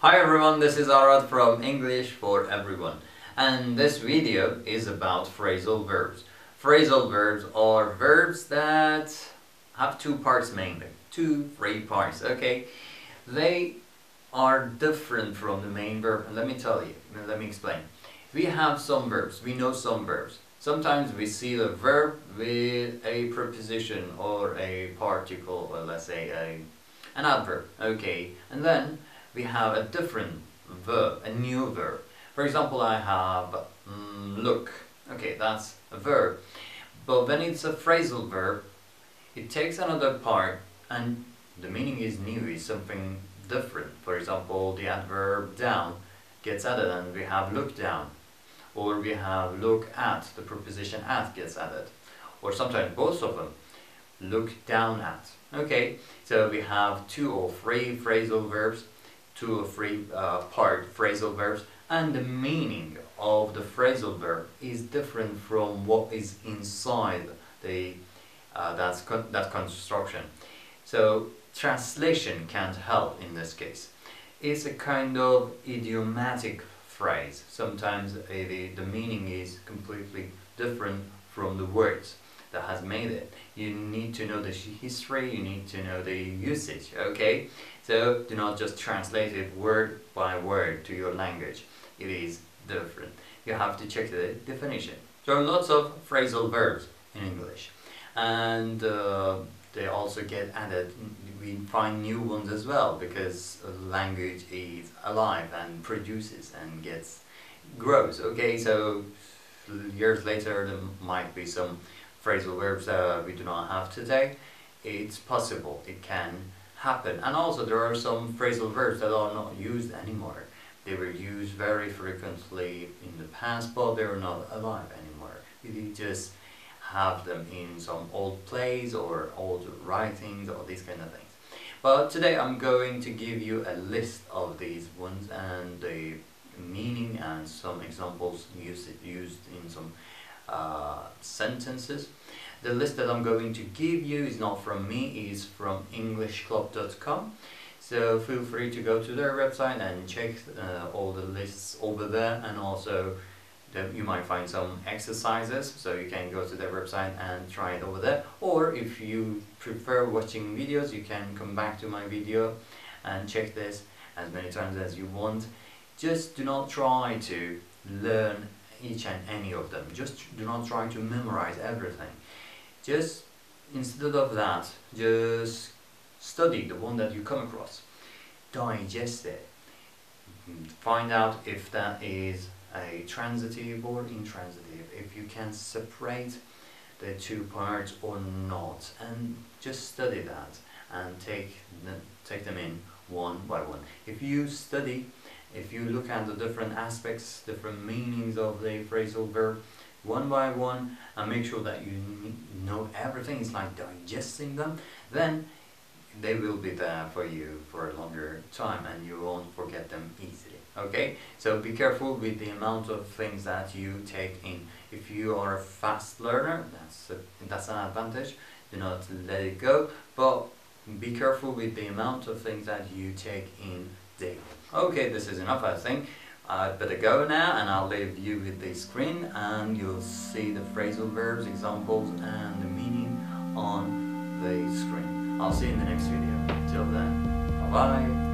Hi everyone, this is Arad from English for Everyone, and this video is about phrasal verbs. Phrasal verbs are verbs that have two parts mainly, three parts, okay? They are different from the main verb, and let me explain. We have some verbs, we know some verbs. Sometimes we see the verb with a preposition or a particle, or let's say an adverb, okay? And then we have a different verb, a new verb. For example, I have look. Okay, that's a verb. But when it's a phrasal verb, it takes another part and the meaning is new, is something different. For example, the adverb down gets added and we have look down. Or we have look at, the preposition at gets added. Or sometimes both of them, look down at. Okay, so we have two or three phrasal verbs, two or three part phrasal verbs, and the meaning of the phrasal verb is different from what is inside the that construction. So translation can't help in this case. It's a kind of idiomatic phrase. Sometimes the meaning is completely different from the words that has made it. You need to know the history, you need to know the usage, okay? So do not just translate it word by word to your language. It is different. You have to check the definition. There are lots of phrasal verbs in English, and they also get added. We find new ones as well because language is alive and produces and grows, okay? So years later there might be some phrasal verbs that we do not have today. It's possible, it can happen. And also there are some phrasal verbs that are not used anymore. They were used very frequently in the past, but they're not alive anymore. We just have them in some old plays or old writings or these kind of things. But today I'm going to give you a list of these ones and the meaning and some examples used in some sentences. The list that I'm going to give you is not from me, is from englishclub.com. So feel free to go to their website and check all the lists over there, and also you might find some exercises, so you can go to their website and try it over there. Or if you prefer watching videos, you can come back to my video and check this as many times as you want. Just do not try to learn each and any of them. Just do not try to memorize everything. Just instead of that, just study the one that you come across. Digest it. Find out if that is a transitive or intransitive, if you can separate the two parts or not, and just study that and take them in one by one. If you study, if you look at the different aspects, different meanings of the phrasal verb one by one, and make sure that you know everything, it's like digesting them, then they will be there for you for a longer time and you won't forget them easily. Okay, so be careful with the amount of things that you take in. If you are a fast learner, that's an advantage. Do not let it go, but be careful with the amount of things that you take in daily. Okay, this is enough, I think. I'd better go now, and I'll leave you with the screen and you'll see the phrasal verbs, examples and the meaning on the screen. I'll see you in the next video. Till then, bye bye.